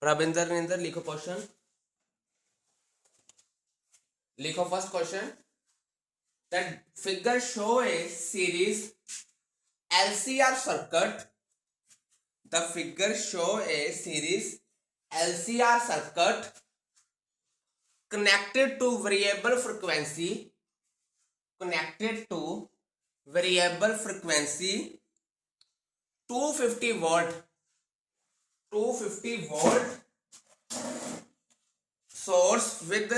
रविंद्र निंदर लिखो क्वेश्चन, लिखो first question. That figure shows a series LCR circuit. The figure show a series LCR circuit connected to variable frequency, connected to variable frequency 250 volt, 250 volt source with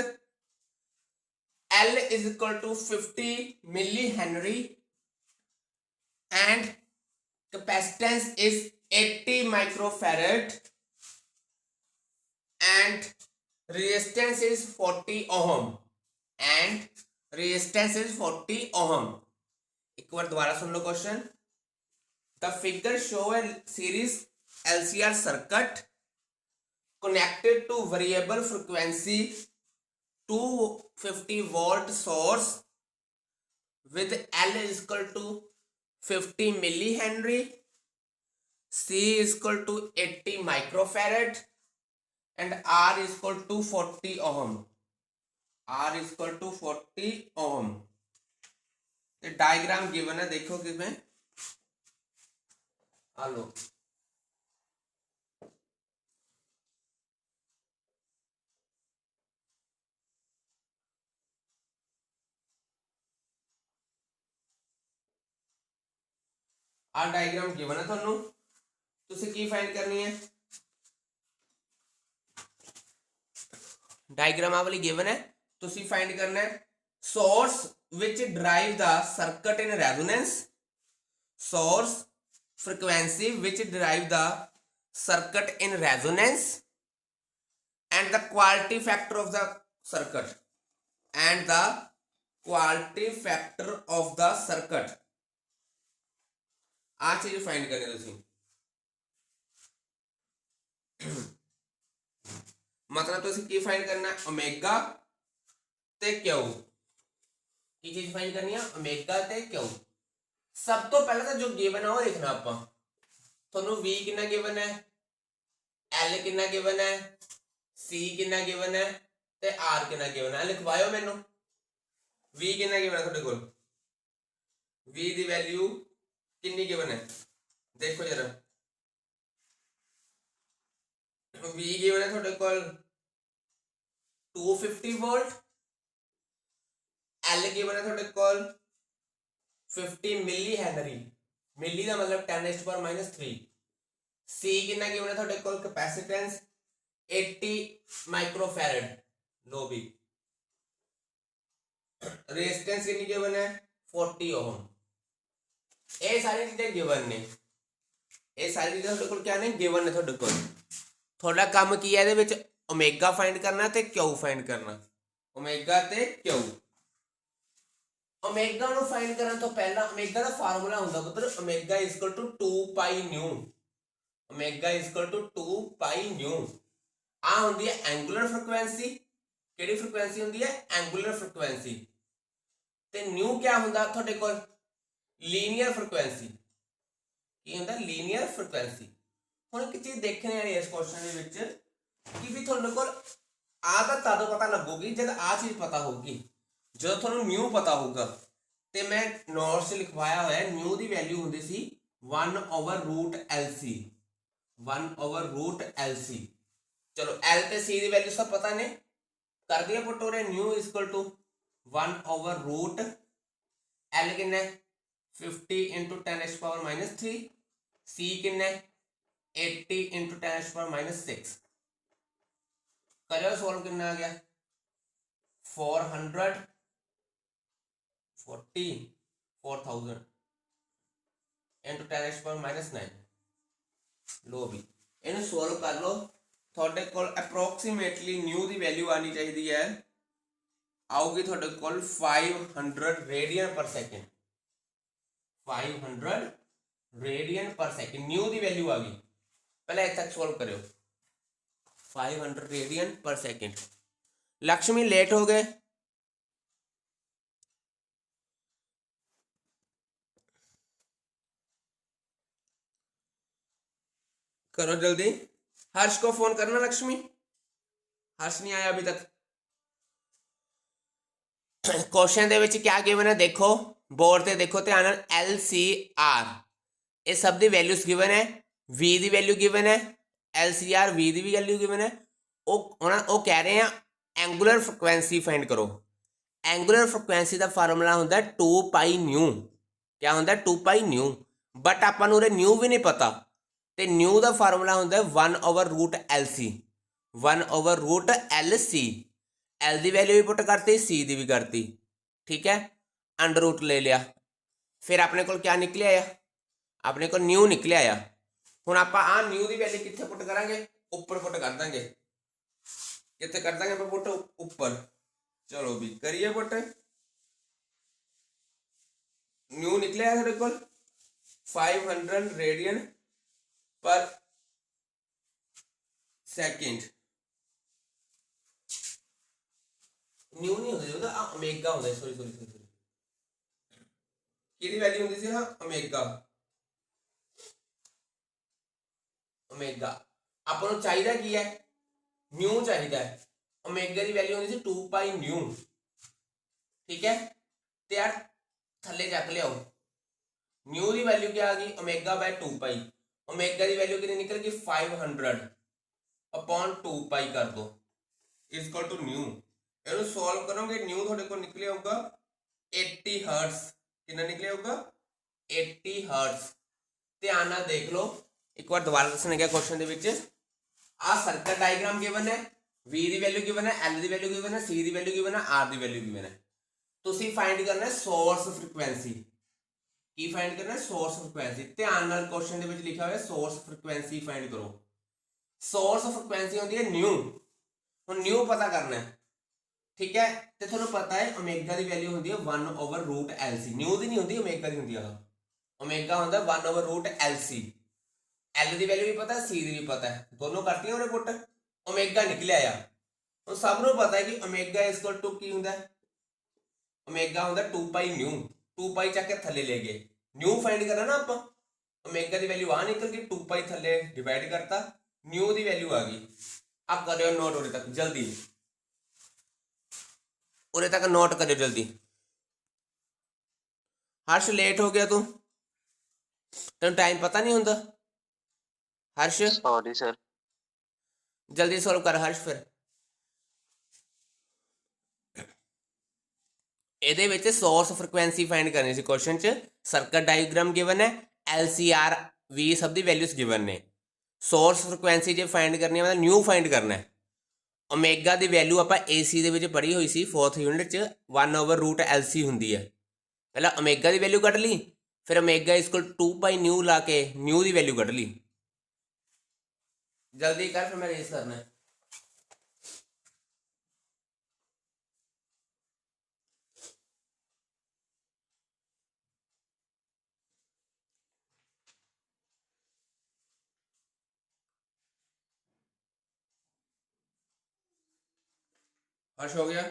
L is equal to 50 millihenry and capacitance is 80 microfarad and resistance is 40 ohm and resistance is 40 ohm। एक बार दोबारा सुन लो question. The figure shows a series LCR circuit connected to variable frequency 250 volt source with L is equal to 50 millihenry, C is equal to 80 microfarad and R is equal to 40 ohm, R is equal to 40 ohm। Diagram given है, देखो किसमें आ लो। आ diagram given है थानू, तुसी की find करनी है। Diagram आ वाली गिवन है, तुसी फाइंड करना है source which drive the circuit in resonance, source frequency which derive the circuit in resonance and the quality factor of the circuit, and the quality factor of the circuit। आ चीज find करनी तुसी। मतलब तुसी की find करना है omega ते Q, की चीज फाइंड करनी है ओमेगा ते क्यू। सब तो पहले तो जो गिवन है वो देखना आपां, ਤੁਹਾਨੂੰ V ਕਿੰਨਾ ਗਿਵਨ ਹੈ, L ਕਿੰਨਾ ਗਿਵਨ ਹੈ, C ਕਿੰਨਾ ਗਿਵਨ ਹੈ ਤੇ R ਕਿੰਨਾ ਗਿਵਨ ਹੈ। ਲਿਖਵਾਇਓ ਮੈਨੂੰ V ਕਿੰਨਾ ਗਿਵਨ ਹੈ ਤੁਹਾਡੇ ਕੋਲ, V ਦੀ ਵੈਲਿਊ ਕਿੰਨੀ ਗਿਵਨ ਹੈ ਦੇਖੋ ਜਰਾ। V ਗਿਵਨ ਹੈ ਤੁਹਾਡੇ ਕੋਲ 250 ਵੋਲਟ, L ਗਿਵਨ ਹੈ ਤੁਹਾਡੇ ਕੋਲ 50 ਮਿਲੀ ਹੈਨਰੀ, मिली का मतलब 10⁻³ C कितना गिवन है थोड़े कोल कैपेसिटेंस 80 माइक्रोफैरड, लो भी रेजिस्टेंस कितनी गिवन है 40 ओम। ये सारी चीजें गिवन ने, ये सारी चीजें थोड़े कोल क्या ने गिवन ने। थोड़े कोल थोड़ा काम की है विच ओमेगा फाइंड करना ते क्यू फाइंड करना, ओमेगा ते क्यू। ओमेगा ਨੂੰ फाइंड ਕਰਨ ਤੋਂ ਪਹਿਲਾਂ ओमेगा ਦਾ ਫਾਰਮੂਲਾ ਹੁੰਦਾ ਪੁੱਤਰ ओमेगा = 2 ਪਾਈ ਨਿਊ, ओमेगा = 2 ਪਾਈ ਨਿਊ। ਆ ਹੁੰਦੀ ਹੈ ਐਂਗੂਲਰ ਫ੍ਰੀਕੁਐਂਸੀ, ਕਿਹੜੀ ਫ੍ਰੀਕੁਐਂਸੀ ਹੁੰਦੀ ਹੈ ਐਂਗੂਲਰ ਫ੍ਰੀਕੁਐਂਸੀ। ਤੇ ਨਿਊ ਕੀ ਹੁੰਦਾ ਤੁਹਾਡੇ ਕੋਲ ਲੀਨੀਅਰ ਫ੍ਰੀਕੁਐਂਸੀ, ਕੀ ਹੁੰਦਾ ਲੀਨੀਅਰ ਫ੍ਰੀਕੁਐਂਸੀ। ਹੁਣ ਇੱਕ ਚੀਜ਼ ਦੇਖਣ ਵਾਲੀ ਇਸ ਕੁਐਸਚਨ ਦੇ ਵਿੱਚ ਕਿ ਵੀ ਤੁਹਾਡੇ ਕੋਲ ਆ ਤਾਂ ਤਦ ਪਤਾ ਲੱਗੂਗੀ ਜਦ ਆ ਚੀਜ਼ ਪਤਾ ਹੋਊਗੀ, जो थोड़ा न्यू पता होगा। तो मैं नोट्स लिखवाया हुआ है न्यू की वैल्यू होंगी सी 1/√LC, 1/√LC। चलो L ते C की वैल्यू सब पता ने कर दिया पुट हो रहे, न्यू = 1/√L किन्ना 50 × 10⁻³ C किन्ना 80 × 10⁻⁶। करो सोल्व किन्ना आ गया 440 4000 × 10⁻⁹। लो भी इन्हें सोल्व कर लो, थोड़े कोल अप्रोक्सीमेटली न्यू की वैल्यू आनी चाहिए है, आऊगी थोड़े कोल 500 रेडियन पर सेकेंड, 500 रेडियन पर सेकेंड न्यू की वैल्यू आ गई। पहले इतना सोल्व करो 500 रेडियन पर सेकेंड। लक्ष्मी लेट हो गए, करो जल्दी। हर्ष को फोन करना लक्ष्मी, हर्ष नहीं आया अभी तक। क्वेश्चन ਦੇ ਵਿੱਚ क्या गिवन है देखो बोर्ड ਤੇ देखो ध्यान ਨਾਲ LCR ਇਹ ਸਭ ਦੀ ਵੈਲਿਊਜ਼ ਗਿਵਨ ਹੈ, V ਦੀ ਵੈਲਿਊ ਗਿਵਨ ਹੈ, LCR V ਦੀ ਵੀ ਵੈਲਿਊ ਗਿਵਨ ਹੈ। ਉਹ ਕਹਿ ਰਹੇ ਆ ਐਂਗੂਲਰ ਫ੍ਰੀਕੁਐਂਸੀ ਫਾਈਂਡ ਕਰੋ। ਐਂਗੂਲਰ ਫ੍ਰੀਕੁਐਂਸੀ ਦਾ ਫਾਰਮੂਲਾ ਹੁੰਦਾ 2 ਪਾਈ ਨਿਊ। क्या ਹੁੰਦਾ 2 ਪਾਈ ਨਿਊ, ਬਟ ਆਪਾਂ ਨੂੰ ਉਰੇ ਨਿਊ ਵੀ ਨਹੀਂ ਪਤਾ ਤੇ ਨਿਊ ਦਾ ਫਾਰਮੂਲਾ ਹੁੰਦਾ 1/√LC 1/√LC। एल की वैल्यू भी पुट करती, सी की भी करती, ठीक है, अंडर रूट ले लिया। फिर अपने को क्या निकले आया, अपने को न्यू निकले आया। हुण आपां आ न्यू की वैल्यू कित्थे पुट करांगे, उपर पुट कर देंगे। कित्थे कर देंगे पुट, उपर। चलो भी करिए पुट। न्यू निकले आया थोड़े को 500 रेडियन पर सेकेंड। न्यू नहीं होता ओमेगा होता, सॉरी सॉरी सॉरी किहदी वैल्यू होंदी सी, हाँ ओमेगा। ओमेगा आपां नूं चाहीदा की है, न्यू चाहीदा है। ओमेगा की वैल्यू होंदी सी 2 पाई न्यू, ठीक है। ते यार थल्ले चक लियाओ, न्यू की वैल्यू क्या आ गई ओमेगा बाय 2 पाई। ओमेगा की वैल्यू कितनी निकल गई 500/2 पाई कर दो इक्वल टू न्यू। ਇਹਨੂੰ ਸੋਲਵ ਕਰੋਗੇ ਨਿਊ ਤੁਹਾਡੇ ਕੋਲ ਨਿਕਲੇ ਆਊਗਾ 80 ਹਰਟਜ਼। ਕਿੰਨਾ ਨਿਕਲੇ ਆਊਗਾ 80 ਹਰਟਜ਼। ਧਿਆਨ ਨਾਲ ਦੇਖ ਲਓ ਇੱਕ ਵਾਰ ਦੁਬਾਰਾ ਦੱਸਣ ਗਿਆ ਕੁਐਸਚਨ ਦੇ ਵਿੱਚ ਆ ਸਰਕਟ ਡਾਇਗਰਾਮ ਗਿਵਨ ਹੈ, V ਦੀ ਵੈਲਿਊ ਗਿਵਨ ਹੈ, L ਦੀ ਵੈਲਿਊ ਗਿਵਨ ਹੈ, C ਦੀ ਵੈਲਿਊ ਗਿਵਨ ਹੈ, R ਦੀ ਵੈਲਿਊ ਗਿਵਨ ਹੈ। ਤੁਸੀਂ ਫਾਈਂਡ ਕਰਨਾ ਹੈ ਸੋਰਸ ਫ੍ਰੀਕੁਐਂਸੀ। ਕੀ ਫਾਈਂਡ ਕਰਨਾ ਹੈ ਸੋਰਸ ਫ੍ਰੀਕੁਐਂਸੀ। ਧਿਆਨ ਨਾਲ ਕੁਐਸਚਨ ਦੇ ਵਿੱਚ ਲਿਖਿਆ ਹੋਇਆ ਸੋਰਸ ਫ੍ਰੀਕੁਐਂਸੀ ਫਾਈਂਡ ਕਰੋ। ਸੋਰਸ ਫ੍ਰੀਕੁਐਂਸੀ ਹੁੰਦੀ ਹੈ ਨਿਊ। ਹੁਣ ਨਿਊ ਪਤਾ ਕਰਨਾ ਹੈ, ठीक है। तो थोड़ा पता है ओमेगा की वैल्यू होंगी 1/√LC। न्यू की नहीं होंगी, ओमेगा की होंगी। ओमेगा होंगे 1/√LC। L की वैल्यू भी पता है, C की भी पता है, दोनों करती उन्हें पुट। ओमेगा निकले आया। तो सब नूं पता है कि ओमेगा इक्वल टू की होंगे, ओमेगा होंगे 2 पाई न्यू। 2 पाई चक के थले ले गए, न्यू फाइंड करना ना आप। ओमेगा की वैल्यू आ निकल गई, 2 पाई थले डिवाइड करता, न्यू की वैल्यू आ गई। अब करो नोट उरे तक जल्दी, उरे तक नोट करियो जल्दी। हर्ष लेट हो गया तू, तेन टाइम पता नहीं होंदा। हर्ष सॉरी सर, जल्दी सॉल्व कर हर्ष। फिर ਇਹਦੇ ਵਿੱਚ ਸੋਰਸ ਫ੍ਰੀਕੁਐਂਸੀ ਫਾਈਂਡ ਕਰਨੀ ਸੀ ਕੁਐਸਚਨ 'ਚ। ਸਰਕਟ ਡਾਇਗਰਾਮ ਗਿਵਨ ਹੈ, LCR V ਸਭ ਦੀ ਵੈਲਿਊਜ਼ ਗਿਵਨ ਨੇ। ਸੋਰਸ ਫ੍ਰੀਕੁਐਂਸੀ ਜੇ ਫਾਈਂਡ ਕਰਨੀ ਹੈ ਮਤਲਬ ਨਿਊ ਫਾਈਂਡ ਕਰਨਾ ਹੈ। ओमेगा की वैल्यू आप AC ਦੇ ਵਿੱਚ ਪੜ੍ਹੀ ਹੋਈ ਸੀ 4th यूनिट 'ਚ 1/√LC ਹੁੰਦੀ ਹੈ। ਪਹਿਲਾਂ ओमेगा ਦੀ ਵੈल्यू ਕੱਢ ਲਈ, ਫਿਰ ओमेगा इक्वल 2 पाई न्यू ला के न्यू की वैल्यू ਕੱਢ ਲਈ। जल्दी कर फिर मैं रेस करना है। हर्ष हो गया?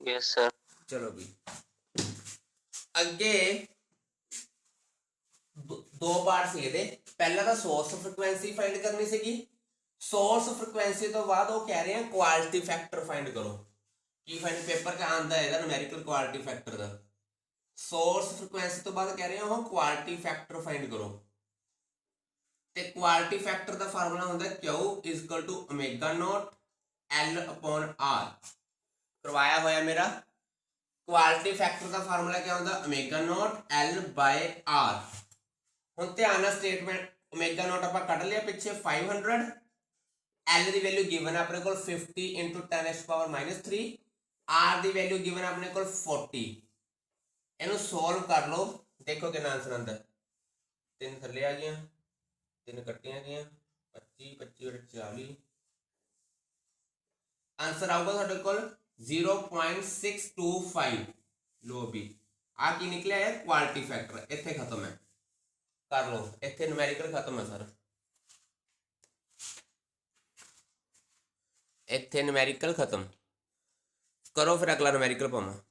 Yes sir. चलो भी अगे दो पार्ट से ਇਹਦੇ। ਪਹਿਲਾ ਤਾਂ ਸੋਰਸ ਫ੍ਰੀਕੁਐਂਸੀ ਫਾਈਂਡ ਕਰਨੀ ਸੀਗੀ। ਸੋਰਸ ਫ੍ਰੀਕੁਐਂਸੀ ਤੋਂ ਬਾਅਦ ਉਹ ਕਹਿ ਰਹੇ ਆ ਕੁਆਲਿਟੀ ਫੈਕਟਰ ਫਾਈਂਡ ਕਰੋ। ਕੀ ਫਾਈਂਡ ਪੇਪਰ 'ਚ ਆਉਂਦਾ ਇਹਦਾ ਨੂਮੈਰੀਕਲ ਕੁਆਲਿਟੀ ਫੈਕਟਰ ਦਾ। ਸੋਰਸ ਫ੍ਰੀਕੁਐਂਸੀ ਤੋਂ ਬਾਅਦ ਕਹਿ ਰਹੇ ਆ ਉਹ ਕੁਆਲਿਟੀ ਫੈਕਟਰ ਫਾਈਂਡ ਕਰੋ। ਤੇ ਕੁਆਲਿਟੀ ਫੈਕਟਰ ਦਾ ਫਾਰਮੂਲਾ ਹੁੰਦਾ Q = ω0 L/R। ਕਰਵਾਇਆ ਹੋਇਆ ਮੇਰਾ। ਕੁਆਲਿਟੀ ਫੈਕਟਰ ਦਾ ਫਾਰਮੂਲਾ ਕੀ ਹੁੰਦਾ ω0 L/R। ਹੁਣ ਧਿਆਨ ਨਾਲ ਸਟੇਟਮੈਂਟ ω0 ਆਪਾਂ ਕੱਢ ਲਿਆ ਪਿੱਛੇ 500, L ਦੀ ਵੈਲਿਊ ਗਿਵਨ ਹੈ ਆਪਣੇ ਕੋਲ 50 × 10⁻³ R ਦੀ ਵੈਲਿਊ ਗਿਵਨ ਹੈ ਆਪਣੇ ਕੋਲ 40। ਇਹਨੂੰ ਸੋਲਵ ਕਰ ਲਓ, ਦੇਖੋ ਕਿੰਨਾ ਆਨਸਰ ਆਉਂਦਾ। 3 ਥੱਲੇ ਆ ਗਈਆਂ, 3 ਕੱਟੀਆਂ ਗਈਆਂ, 25 25 40। आंसर आऊगा ਤੁਹਾਡੇ ਕੋਲ 0.625। लो भी आ की निकलिया है क्वालिटी फैक्टर। इत्थे खत्म है, कर लो इत्थे न्यूमेरिकल खत्म है सर। इत्थे न्यूमेरिकल खत्म करो, फिर अगला न्यूमेरिकल पावा।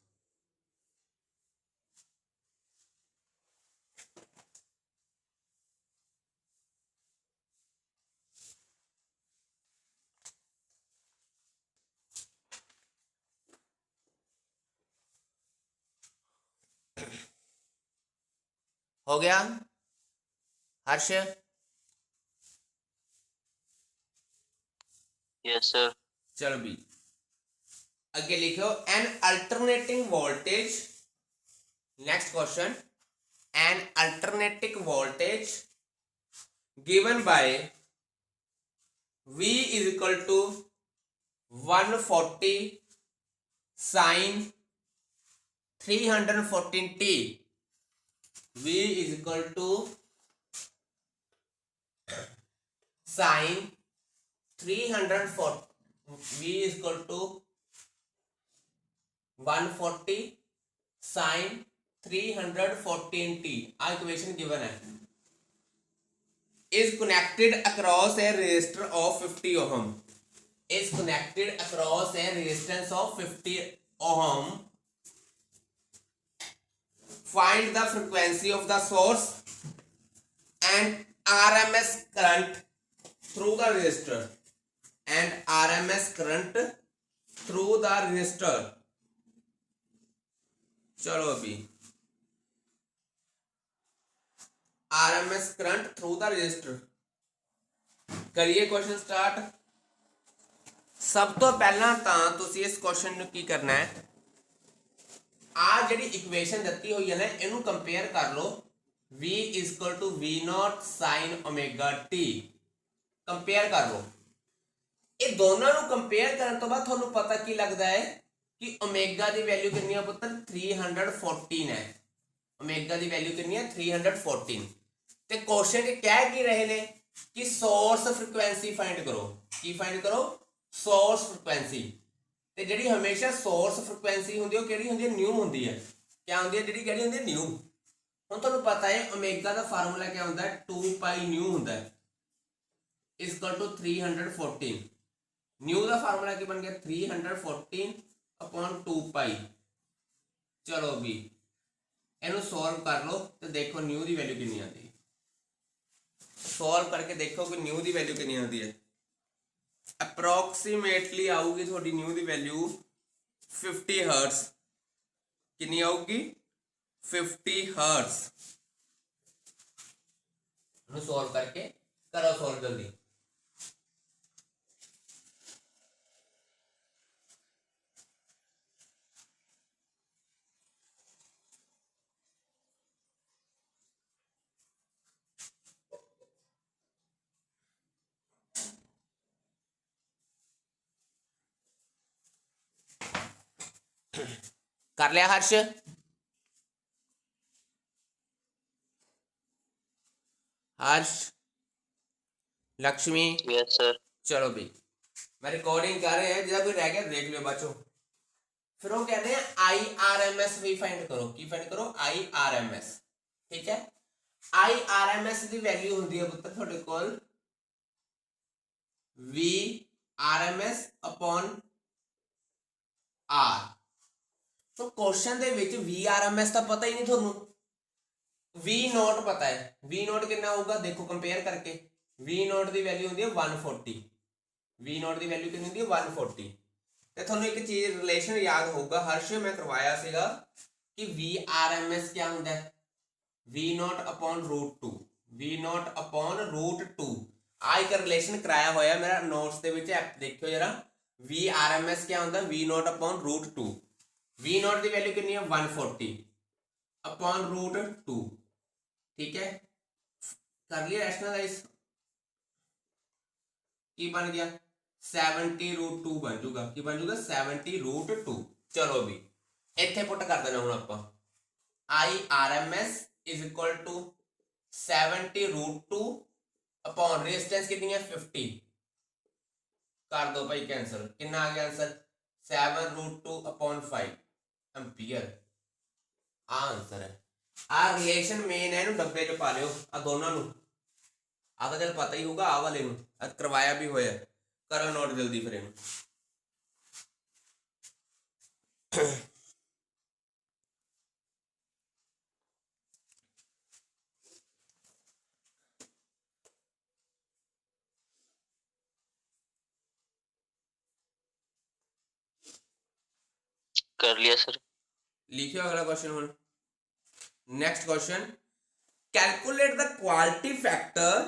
हो गया हर्ष? Yes sir. चलो बी अगे लिखो an alternating voltage. Next question, an alternating voltage given by V is equal to 140 sin 314t. V is equal to sin 340. V is equal to 140 sin 314t. आ इक्वेशन गिवन है। is connected across a resistor of 50 ohm. Is connected across a resistance of 50 ohm. Find the frequency of the source and RMS current through the resistor. And RMS current through the resistor. चलो अभी RMS current through the register करिए question start. सब तो पहला ਤਾਂ ਤੁਸੀਂ ਇਸ question ਨੂੰ ਕੀ ਕਰਨਾ ਹੈ, ਆ ਜਿਹੜੀ ਇਕੁਏਸ਼ਨ ਦਿੱਤੀ ਹੋਈ ਹੈ ਨਾ ਇਹਨੂੰ ਕੰਪੇਅਰ ਕਰ ਲਓ। V V0 sin omega t compare ਕਰ ਲਓ। ਇਹ ਦੋਨਾਂ ਨੂੰ ਕੰਪੇਅਰ ਕਰਨ ਤੋਂ ਬਾਅਦ ਤੁਹਾਨੂੰ ਪਤਾ ਕੀ ਲੱਗਦਾ ਹੈ ਕਿ ਓਮੇਗਾ ਦੀ ਵੈਲਿਊ ਕਿੰਨੀ ਹੈ ਪੁੱਤਰ 314 ਹੈ। ਓਮੇਗਾ ਦੀ ਵੈਲਿਊ ਕਿੰਨੀ ਹੈ 314। ਤੇ क्वेश्चन के कह की रहे ने कि सोर्स फ्रीक्वेंसी फाइंड करो। की फाइंड करो सोर्स फ्रीक्वेंसी। ਤੇ ਜਿਹੜੀ ਹਮੇਸ਼ਾ ਸੋਰਸ ਫ੍ਰੀਕੁਐਂਸੀ ਹੁੰਦੀ ਉਹ ਕਿਹੜੀ ਹੁੰਦੀ ਹੈ ਨਿਊ ਹੁੰਦੀ ਹੈ। ਕਿਆ ਹੁੰਦੀ ਹੈ ਜਿਹੜੀ ਕਿਹੜੀ ਹੁੰਦੀ ਹੈ ਨਿਊ। ਹੁਣ ਤੁਹਾਨੂੰ ਪਤਾ ਹੈ ਓਮੇਗਾ ਦਾ ਫਾਰਮੂਲਾ ਕਿਆ ਹੁੰਦਾ ਹੈ 2 ਪਾਈ ਨਿਊ ਹੁੰਦਾ ਹੈ ਇਕੁਅਲ ਟੂ 314। ਨਿਊ ਦਾ ਫਾਰਮੂਲਾ ਕੀ ਬਣ ਗਿਆ 314 ਅਪॉन 2 ਪਾਈ। ਚਲੋ ਵੀ ਇਹਨੂੰ ਸੋਲਵ ਕਰ ਲਓ ਤੇ ਦੇਖੋ ਨਿਊ ਦੀ ਵੈਲਿਊ ਕਿੰਨੀ ਆਉਂਦੀ ਹੈ। ਸੋਲਵ करके देखो कि न्यू की वैल्यू कितनी आती है। अप्रोक्सीमेटली आऊगी थोड़ी न्यू की वैल्यू 50 हर्ट्स। कितनी आऊगी 50 हर्ट्स। सॉल्व करके करो सॉल्व जल्दी। कर लिया हर्ष? हर्ष लक्ष्मी यस सर। चलो भाई मैं रिकॉर्डिंग कर रहे हैं जिधर कोई रह गया देख लियो बच्चों। फिर वो कहते हैं आई आर एम एस भी फाइंड करो। की फाइंड करो आई आर एम एस। ठीक है आई आर एम एस की वैल्यू होंगी है पुत्र थोड़े कोल V R M S upon R. तो क्वेश्चन ਦੇ ਵਿੱਚ वी आर एम एस ਦਾ ਪਤਾ ਹੀ ਨਹੀਂ ਤੁਹਾਨੂੰ। वी नोट पता है। वी नोट कितना होगा देखो कंपेयर करके। वी नोट की वैल्यू होती है 140। वी नोट की वैल्यू कितनी होती है 140। ਤੇ ਤੁਹਾਨੂੰ ਇੱਕ ਚੀਜ਼ ਰਿਲੇਸ਼ਨ ਯਾਦ ਹੋਊਗਾ ਹਰਸ਼ ਮੈਂ ਕਰਵਾਇਆ ਸੀਗਾ ਕਿ वी आर एम एस क्या ਹੁੰਦਾ ਹੈ V naught upon √2। V naught upon √2 ਆ ਇੱਕ ਰਿਲੇਸ਼ਨ ਕਰਾਇਆ ਹੋਇਆ ਮੇਰਾ ਨੋਟਸ ਦੇ ਵਿੱਚ ਦੇਖਿਓ ਜਰਾ। वी आर एम एस क्या ਹੁੰਦਾ V naught upon √2। V naught की वैल्यू कितनी है 140 अपॉन √2। ठीक है कर लिया रैशनलाइज। की बन गया 70√2 बन जूगा। की बन जूगा 70√2। चलो भी इत्थे पुट कर देना हूँ आप I R M S is equal to 70√2 upon resistance कितनी है 50। कर दो भाई कैंसर कितना आ गया आंसर 7√2 अपॉन 5 एम्पियर। आंसर है आ रिलेशन मेन है डब्बे च पा लियो आ दोनों आ तो चल पता ही होगा आ वाले करवाया भी होया। करो नोट जल्दी फिर इनू कर लिया सर। लिखियो अगला क्वेश्चन हुन next question, calculate the quality factor,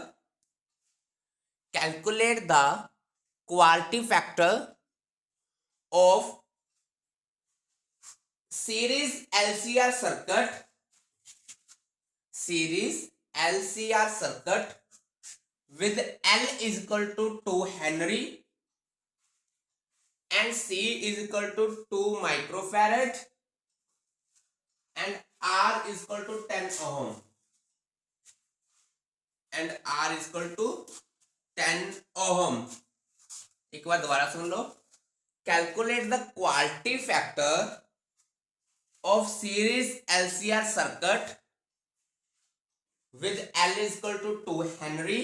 calculate the quality factor of series LCR circuit, series LCR circuit with L is equal to 2 Henry and C is equal to 2 microfarad and R is equal to 10 ohm and R is equal to 10 ohm. एक बार दोबारा सुन लो, calculate the quality factor of series LCR circuit with L is equal to 2 Henry,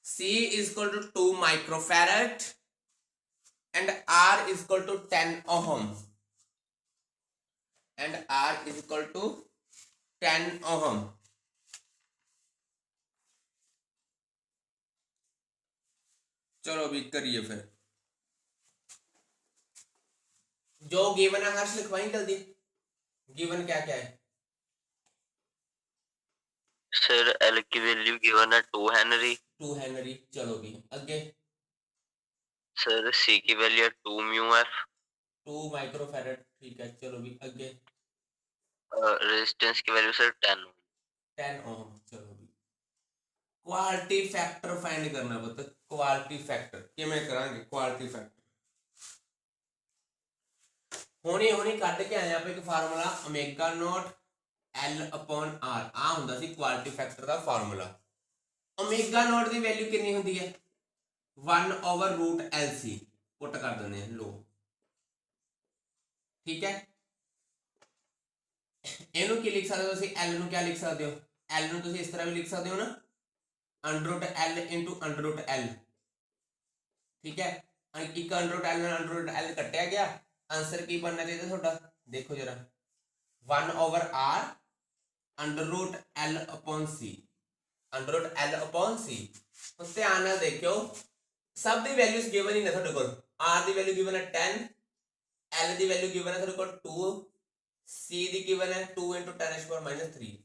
C is equal to 2 microfarad and R is equal to 10 ohm and R is equal to 10 ohm. चलो अभी करिए फिर, जो given है हर्ष लिखवाई जल्दी, given क्या क्या है सर? एल की वैल्यू गिवन है 2 हेनरी। 2 हेनरी, चलो भी आगे। सर सी की वैल्यू है 2 म्यू एफ। 2 माइक्रोफैरड, ठीक है चलो भी आगे। रेजिस्टेंस की वैल्यू सर 10 ओम, चलो भी। क्वालिटी फैक्टर फाइंड करना पता, क्वालिटी फैक्टर किवें करांगे, क्वालिटी फैक्टर होनी होनी कट के आए आप एक formula omega naught L upon R, आ हुंदा सी क्वालिटी फैक्टर दा फार्मूला। ओमेगा नॉट दी वैल्यू कितनी हुंदी है 1 ओवर रूट LC, पुट कर देने हैं लो, ठीक है। इनू की लिख सकते हो तुसीं, L नू क्या लिख सकते हो, L नू तुसीं इस तरह भी लिख सकते हो ना, under root L into under root L, ठीक है। एक अंडर रूट L कटिया गया, आंसर की बनना चाहिए थोड़ा, देखो जरा 1 over R under root L upon C, under root L upon C। तो ध्यान नाल देखियो, सब दी वैल्यूज गिवन ही ने थोड़े कोल, R दी वैल्यू गिवन है 10, L दी वैल्यू गिवन है थोड़े कोल 2, C दी गिवन है 2 into 10⁻³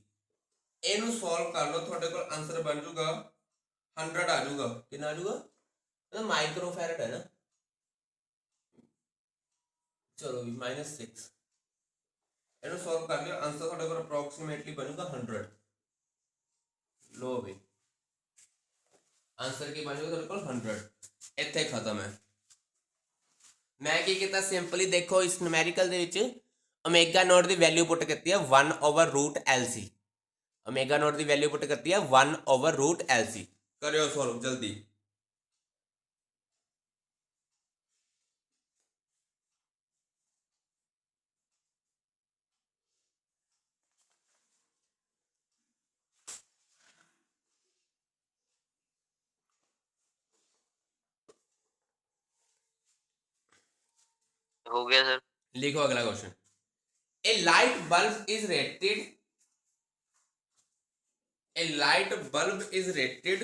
इनू सॉल्व कर लो, थोड़े कोल आंसर बन जाऊगा 100 आ जाऊगा, कितना आ जाऊगा, तो माइक्रोफैरड है ना, चलो भी -6 इनू सॉल्व कर लियो, आंसर थोड़े कोल अप्रोक्सीमेटली बनूगा 100, लो भी आंसर की बनूगा थोड़े कोल 100, इत्थे खत्म है। मैं की किया सिंपली देखो इस न्यूमेरिकल दे विच ओमेगा नॉट दी वैल्यू पुट करती है 1 over root LC, omega naught दी वैल्यू पुट करती है 1 ओवर रूट LC, करियो सॉल्व जल्दी। हो गया सर। लिखो अगला question, a light bulb is rated, a light bulb is rated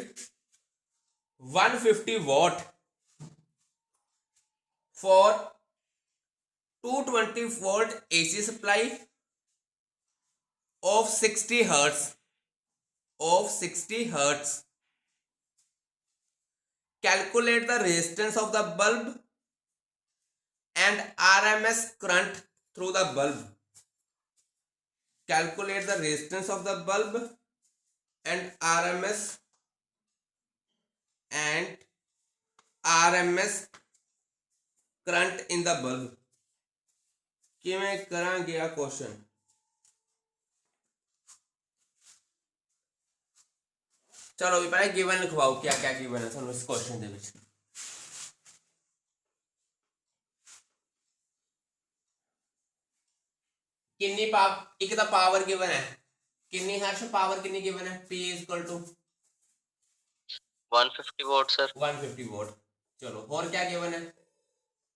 150 watt for 220 volt AC supply of 60 hertz, of 60 hertz. Calculate the resistance of the bulb and RMS current through the bulb. Calculate the resistance of the bulb and RMS current in the bulb. किवें करांगे आ question, चलो भी पहले given लिखवाओ, क्या क्या given है थानू इस क्वेश्चन दे विच। कितनी पावर, एक दा पावर गिवन है, कितनी हर्ष पावर कितनी गिवन है, P is equal to 150 vote sir. 150 vote, चलो और क्या गिवन है,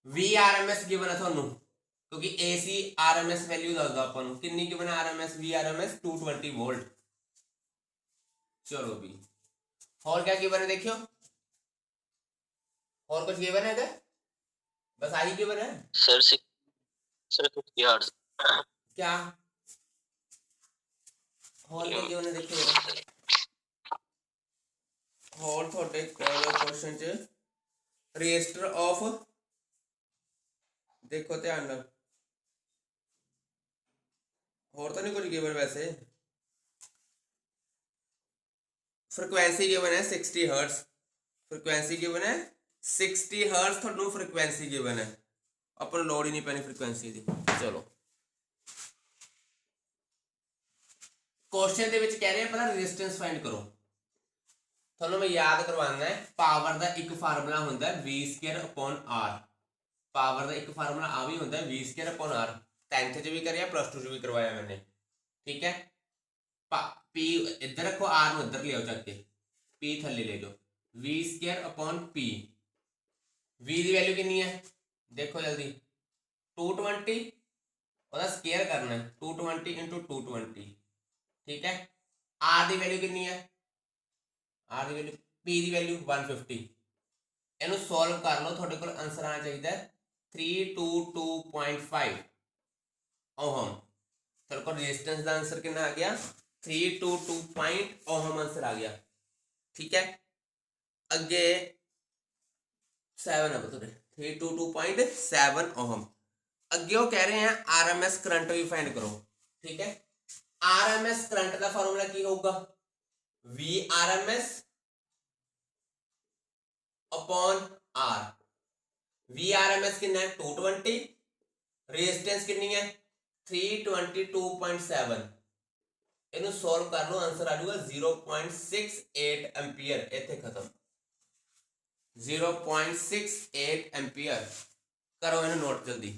VRMS गिवन है थानू, क्योंकि AC RMS वैल्यू दसदा अपन नू, कितनी गिवन है RMS, VRMS 220 वोल्ट, चलो भी और क्या गिवन है देखियो, और कुछ गिवन है क्या, बस आई गिवन है सर 50 हर्ट्ज। क्या ਹੋਰ ਕੀ ਗਿਵਨ ਹੈ ਦੇਖੋ ਜਰਾ, ਹੋਰ ਤੁਹਾਡੇ ਕੋਲ ਕੁਐਸਚਨ ਚ ਰਜਿਸਟਰ ਆਫ, ਦੇਖੋ ਧਿਆਨ ਨਾਲ, ਹੋਰ ਤਾਂ ਨਹੀਂ ਕੁਝ ਗਿਵਨ ਵੈਸੇ। ਫ੍ਰੀਕੁਐਂਸੀ ਗਿਵਨ ਹੈ 60 ਹਰਟਸ, ਫ੍ਰੀਕੁਐਂਸੀ ਗਿਵਨ ਹੈ 60 ਹਰਟਸ, ਤੁਹਾਨੂੰ ਫ੍ਰੀਕੁਐਂਸੀ ਗਿਵਨ ਹੈ, ਆਪਾਂ ਨੂੰ ਲੋੜ ਹੀ ਨਹੀਂ ਪੈਣੀ ਫ੍ਰੀਕੁਐਂਸੀ ਦੀ। ਚਲੋ ਕੁਐਸਚਨ ਦੇ ਵਿੱਚ ਕਹਿ ਰਹੇ ਆ ਪਹਿਲਾਂ ਰੈਜ਼ਿਸਟੈਂਸ ਫਾਈਂਡ ਕਰੋ। ਤੁਹਾਨੂੰ ਮੈਂ ਯਾਦ ਕਰਵਾਉਣਾ ਹੈ, ਪਾਵਰ ਦਾ ਇੱਕ ਫਾਰਮੂਲਾ ਹੁੰਦਾ V²/R, ਪਾਵਰ ਦਾ ਇੱਕ ਫਾਰਮੂਲਾ ਆ ਵੀ ਹੁੰਦਾ V²/R, 10th 'ਚ ਵੀ ਕਰਿਆ, +2 'ਚ ਵੀ ਕਰਵਾਇਆ ਮੈंने, ਠੀਕ ਹੈ। P ਇੱਧਰ ਰੱਖੋ, R ਨੂੰ ਇੱਧਰ ਲਿਆਓ ਚੱਕ ਕੇ, P ਥੱਲੇ ਲੈ ਜਾਓ, V²/P, V ਦੀ ਵੈਲਿਊ ਕਿੰਨੀ ਹੈ ਦੇਖੋ ਜਲਦੀ, 220, ਉਹਦਾ ਸਕੇਅਰ ਕਰਨਾ ਹੈ, 220 × 220, ਠੀਕ ਹੈ। R ਦੀ ਵੈਲਿਊ ਕਿੰਨੀ ਹੈ, R ਦੀ ਵੈਲਿਊ, P ਦੀ ਵੈਲਿਊ 150, ਇਹਨੂੰ ਸੋਲਵ ਕਰ ਲਓ, ਤੁਹਾਡੇ ਕੋਲ ਆਨਸਰ ਆਣਾ ਚਾਹੀਦਾ 322.5 ਓਹਮ। ਤੁਹਾਡੇ ਕੋਲ ਰੈਜ਼ਿਸਟੈਂਸ ਦਾ ਆਨਸਰ ਕਿੰਨਾ ਆ ਗਿਆ, 322 ਓਹਮ ਆਨਸਰ ਆ ਗਿਆ, ਠੀਕ ਹੈ। ਅੱਗੇ 7 ਆ ਬਤੋਰੇ, 322.7 ਓਹਮ। ਅੱਗੇ ਉਹ ਕਹਿ ਰਹੇ ਆ RMS ਕਰੰਟ ਵੀ ਫਾਈਂਡ ਕਰੋ, ਠੀਕ ਹੈ। RMS ਕਰੰਟ ਦਾ ਫਾਰਮੂਲਾ ਕੀ ਹੋਊਗਾ, VRMS/R, VRMS ਕਿੰਨਾ ਹੈ 220, ਰੈਜ਼ਿਸਟੈਂਸ ਕਿੰਨੀ ਹੈ 322.7, ਇਹਨੂੰ ਸੋਲਵ ਕਰ ਲਓ, ਆਨਸਰ ਆ ਜਾਊਗਾ 0.68 ਐਂਪੀਅਰ, ਇੱਥੇ ਖਤਮ, 0.68 ਐਂਪੀਅਰ। ਕਰੋ ਇਹਨੂੰ ਨੋਟ ਜਲਦੀ।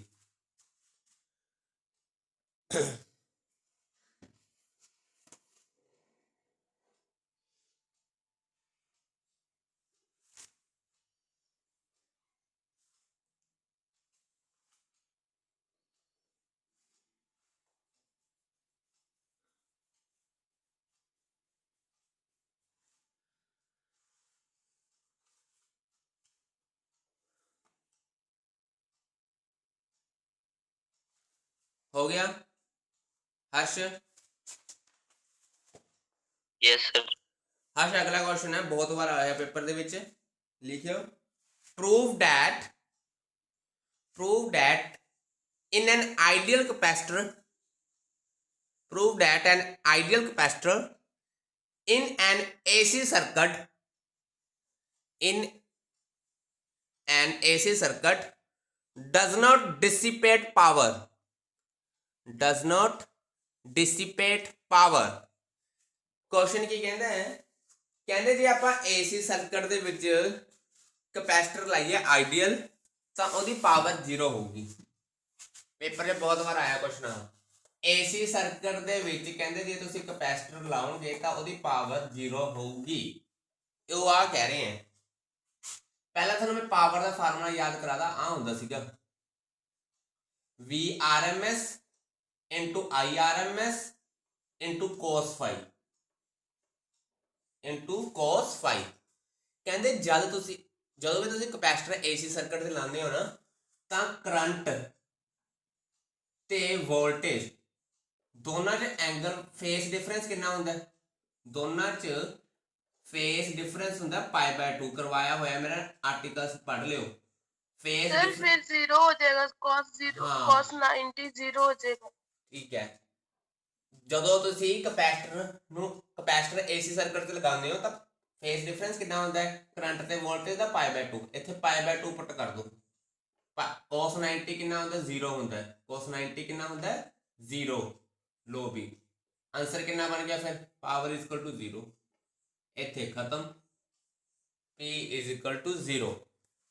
ਹੋ ਗਿਆ ਹਰਸ਼? Yes sir. ਹਰਸ਼ ਅਗਲਾ ਕੁਐਸਚਨ ਹੈ, ਬਹੁਤ ਵਾਰ ਆਇਆ ਪੇਪਰ ਦੇ ਵਿੱਚ, ਲਿਖਿਓ prove that in an ideal capacitor, prove that an ideal capacitor in an AC circuit, in an AC circuit does not dissipate power, does not dissipate power। Question ਕੀ ਕਹਿੰਦਾ ਹੈ, ਕਹਿੰਦੇ ਜੇ ਆਪਾਂ AC ਸਰਕਟ ਦੇ ਵਿੱਚ ਕਪੈਸਿਟਰ ਲਾਈਏ ideal, ਤਾਂ ਉਹਦੀ ਪਾਵਰ 0 ਹੋਊਗੀ। ਪੇਪਰ 'ਚ ਬਹੁਤ ਵਾਰ ਆਇਆ ਕੁਐਸਚਨ ਆ, AC ਸਰਕਟ ਦੇ ਵਿੱਚ ਕਹਿੰਦੇ ਜੇ ਤੁਸੀਂ ਕਪੈਸਿਟਰ ਲਾਓਗੇ ਤਾਂ ਉਹਦੀ ਪਾਵਰ 0 ਹੋਊਗੀ, ਉਹ ਆ ਕਹਿ ਰਹੇ ਆ। ਪਹਿਲਾਂ ਤੁਹਾਨੂੰ ਮੈਂ ਪਾਵਰ ਦਾ ਫਾਰਮੂਲਾ ਯਾਦ ਕਰਾਦਾ, ਆ ਹੁੰਦਾ ਸੀਗਾ VRMS × IRMS × cos φ × cos φ। ਕਹਿੰਦੇ ਜਦੋਂ ਵੀ ਤੁਸੀਂ ਕਪੈਸਿਟਰ AC ਸਰਕਟ ਤੇ ਲਾਉਂਦੇ ਹੋ ਨਾ, ਤਾਂ ਕਰੰਟ ਤੇ ਵੋਲਟੇਜ ਦੋਨਾਂ 'ਚ ਐਂਗਲ, ਫੇਸ ਡਿਫਰੈਂਸ ਕਿੰਨਾ ਹੁੰਦਾ, ਦੋਨਾਂ 'ਚ ਫੇਸ ਡਿਫਰੈਂਸ ਹੁੰਦਾ π/2, ਕਰਵਾਇਆ ਹੋਇਆ ਮੇਰਾ ਆਰਟੀਕਲਸ ਪੜ੍ਹ ਲਿਓ। ਫੇਸ सर फिर 0 हो जाएगा, cos 0 हाँ cos 90 0 हो जाएगा। ਠੀਕ ਹੈ, ਜਦੋਂ ਤੁਸੀਂ ਕਪੈਸਿਟਰ AC ਸਰਕਟ ਤੇ ਲਗਾਉਂਦੇ ਹੋ ਤਾਂ ਫੇਸ ਡਿਫਰੈਂਸ ਕਿੰਨਾ ਹੁੰਦਾ ਹੈ, ਕਰੰਟ ਤੇ ਵੋਲਟੇਜ ਦਾ π/2, ਇੱਥੇ π/2 ਪੁੱਟ ਕਰ ਦੋ। cos 90 ਕਿੰਨਾ ਹੁੰਦਾ, 0 ਹੁੰਦਾ ਹੈ, cos 90 ਕਿੰਨਾ ਹੁੰਦਾ ਹੈ 0, ਲੋ ਵੀ ਆਨਸਰ ਕਿੰਨਾ ਬਣ ਗਿਆ ਫਿਰ, ਪਾਵਰ = 0, ਇੱਥੇ ਖਤਮ, P = 0।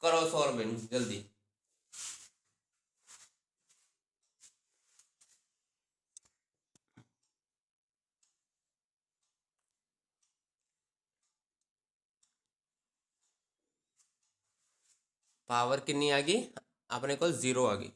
ਕਰੋ ਸੋਲਵ ਇਹਨੂੰ ਜਲਦੀ। ਪਾਵਰ ਕਿੰਨੀ ਆ ਗਈ ਆਪਣੇ ਕੋਲ, 0 ਆ ਗਈ।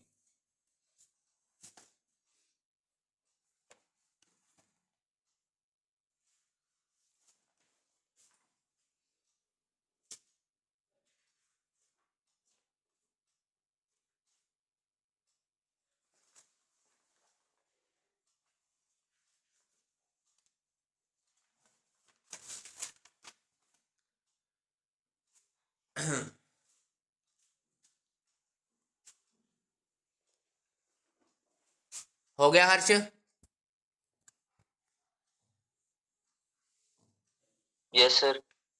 हो गया हर्ष? Yes, sir.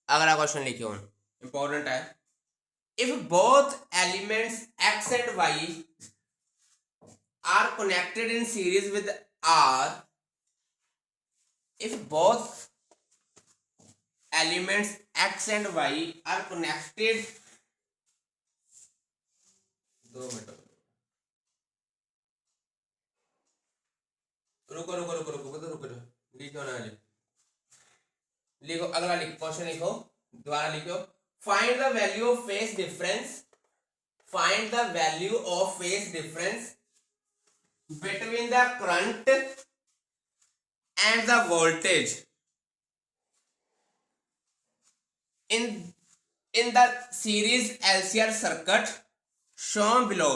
अगला क्वेश्चन लिखियो, इंपॉर्टेंट है। If both elements x and y are connected in series with r, if both elements x and y are connected, 2 minute रुको रुको रुको रुको रुको रुको लिखो ना जी, लिखो अगला लिखो, क्वेश्चन लिखो, दोबारा लिखो। Find the value of phase difference, find the value of phase difference between the current and the voltage in the series LCR circuit shown below।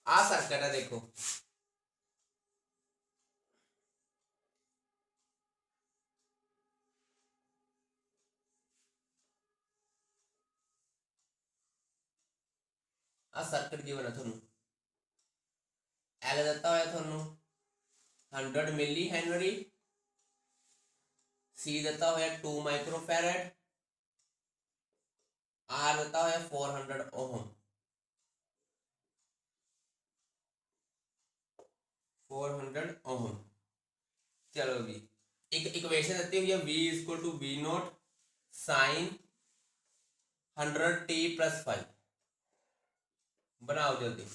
Uh circuit है देखो, आ सर्किट की बना थानू एल दिता होया थानू 100 मिली हेनरी, सी दिता होया 2 माइक्रोफैरड, आर दिता होया 400 ओम, 400 ओम। चलो भी एक इक्वेशन देती हुई है, v equal to v naught sine 100t plus 5, बनाओ जल्दी।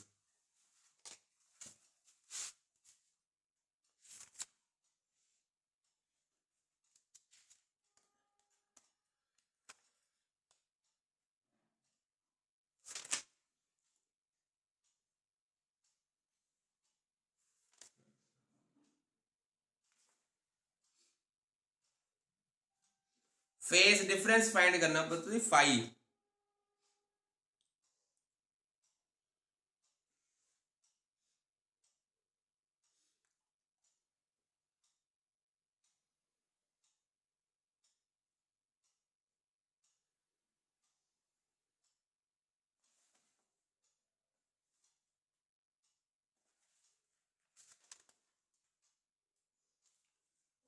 फेज डिफरेंस फाइंड करना पड़ता है 5,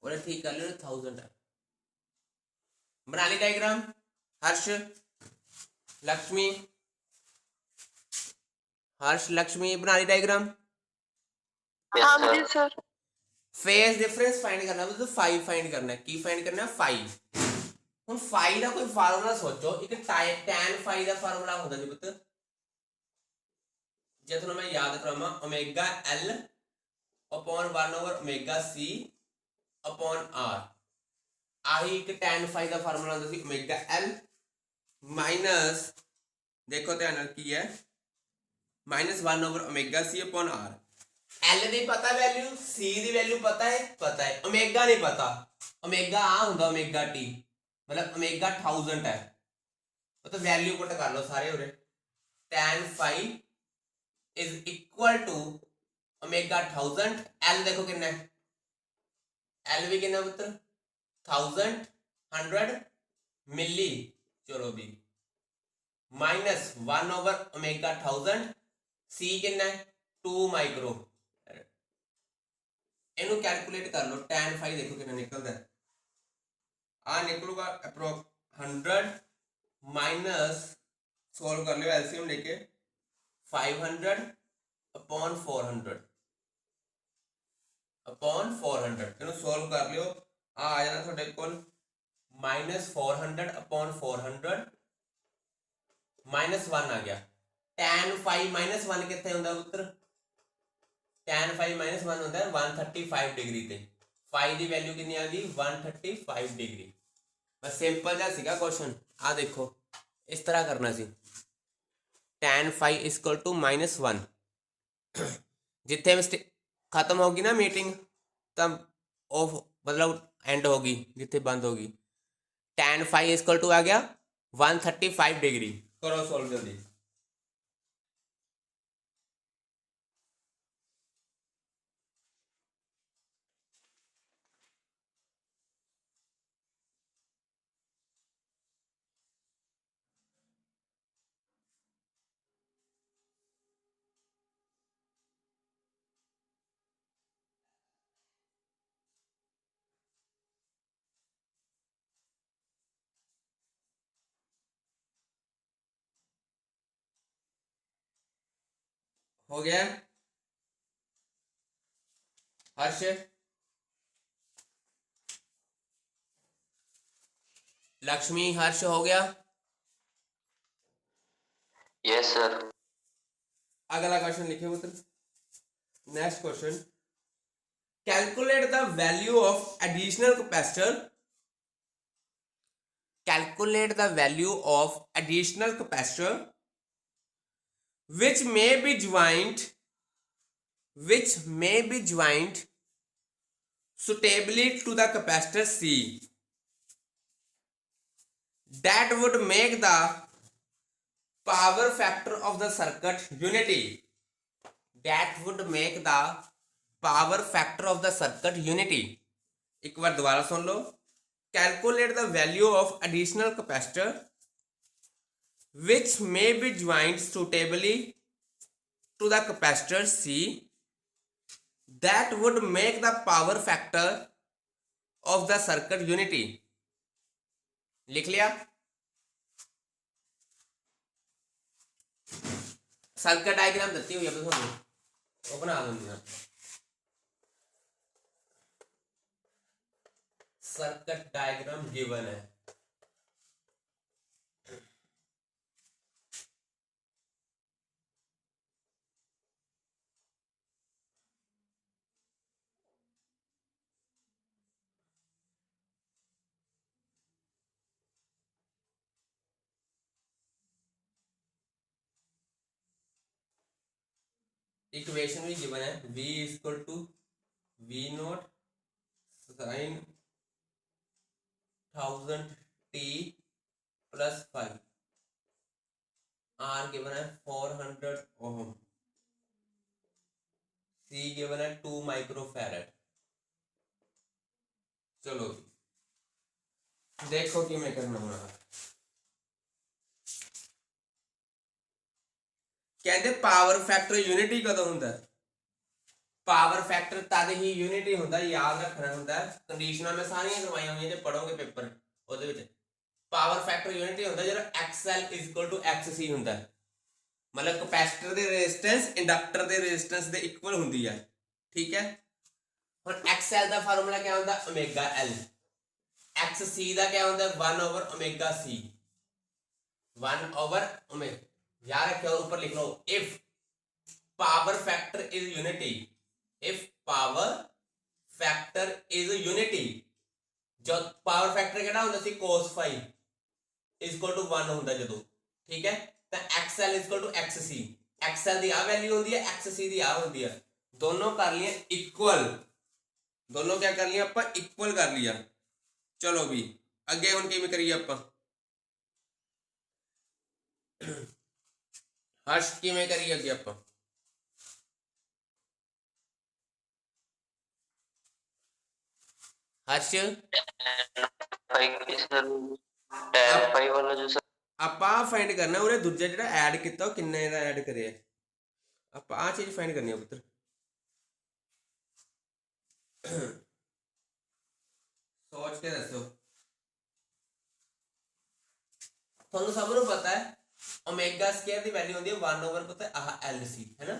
और ठीक कर लो 1000 है। बना ली डायग्राम हर्ष लक्ष्मी, हर्ष लक्ष्मी बना ली डायग्राम। Yes, हाँ sir. जी सर। फेज डिफरेंस फाइंड करना मतलब 5 फाइंड करना है, की फाइंड करना है 5। हम 5 का कोई फार्मूला सोचो, एक tan phi का फार्मूला होता जी पुत्र, जे थोड़ा मैं याद करावा, omega l upon 1 over omega c upon r, आही एक tan phi का फार्मूला होता सी ओमेगा l माइनस, देखो ध्यान नाल की है, minus 1 over omega c upon r। L दी पता वैल्यू, सी दी वैल्यू पता है, ओमेगा नहीं पता, ओमेगा आ हुंदा ओमेगा टी, मतलब ओमेगा 1000 है, तो वैल्यू पुट कर लो सारे उरे, tan phi is equal to omega 1000, L देखो कितना है, एल भी कितना पुत्र 1000 100 मिली, चलो भी माइनस 1 ओवर ओमेगा 1000, सी कितना है 2 माइक्रो, इनू कैलकुलेट कर लो, tan phi देखो कितना निकलता है, आ निकलूगा अप्रोक्स 100 माइनस, सॉल्व कर लो एलसीएम लेके, 500 अपॉन 400 अपॉन 400, इनू सॉल्व कर लियो, आ जाना थोड़े कोल माइनस 400 अपॉन 400 माइनस 1 आ गया। tan phi माइनस 1 कितने होंदा पुत्र, tan phi माइनस 1 होता है 135 डिग्री ते, phi दी वैल्यू कितनी आ गई 135 डिग्री। बस सिंपल जा सीगा क्वेश्चन, आ देखो इस तरह करना सी, tan phi इक्वल टू -1, जिथे खत्म होगी ना मीटिंग तब ऑफ मतलब एंड होगी, जिथे बंद होगी, tan phi इक्वल टू आ गया 135 डिग्री। करो सॉल्व जल्दी। हो गया हर्ष? लक्ष्मी, हर्ष हो गया? Yes sir. अगला क्वेश्चन लिखिए पुत्र। Next question, calculate the value of additional capacitor. Calculate the value of additional capacitor which may be joined suitably to the capacitor C, that would make the power factor of the circuit unity. That would make the power factor of the circuit unity. एक बार दोबारा सुन लो। Calculate the value of additional capacitor which may be joined suitably to the capacitor C, that would make the power factor of the circuit unity. लिख लिया? Circuit diagram देती हुई अब वो बना दूंगी। सर्किट डायग्राम गिवन है। इक्वेशन भी गिवन है, V equal to V naught sine 1000 t plus 5, R given है 400 ओम, C गिवन है 2 माइक्रोफैरड। चलो देखो कि मैं करना होना। कहते पावर फैक्टर यूनिटी कदों हुंदा है? पावर फैक्टर तद ही यूनिटी हुंदा, याद रखना हुंदा। कंडीशनां मैं सारियां करवाई हुई ते पढ़ोगे पेपर ओदे विच। पावर फैक्टर यूनिटी हुंदा जरा XL इक्वल टू XC हुंदा, मतलब कैपेसिटर दे रेजिस्टेंस इंडक्टर दे रेजिस्टेंस दे इक्वल हुंदी है। ठीक है, हुण XL दा फार्मूला क्या हुंदा? Omega L। XC दा क्या हुंदा? 1 over omega C। 1 over omega, याद रखियो ऊपर लिख लो, if power factor is unity, if power factor is unity, जो पावर फैक्टर केड़ा हुंदा सी cos phi इक्वल टू 1 हुंदा जदों। ठीक है, तो XL equal to XC, XL दी आ वैल्यू हुंदी है, XC दी आ हुंदी है, दोनों कर लिए इक्वल, दोनों क्या कर लिया आपां? इक्वल कर लिया। चलो भी अगे हुण किवें करिए आपां? हर्ष किवें करिए अगे आपां? हर्ष tan phi वाला जो सर ਆਪਾਂ फाइंड करना उरे दूजा ਜਿਹੜਾ ऐड ਕੀਤਾ ਉਹ ਕਿੰਨੇ ਦਾ ऐड ਕਰਿਆ, ਆਪਾਂ ਆ ਚੀਜ਼ फाइंड करनी है पुत्र। सोच के दसो। ਤੁਹਾਨੂੰ ਸਭ ਨੂੰ ਪਤਾ ਹੈ ओमेगा स्क्वायर ਦੀ ਵੈਲਿਊ ਹੁੰਦੀ ਹੈ 1 ओवर पता है LC है ना।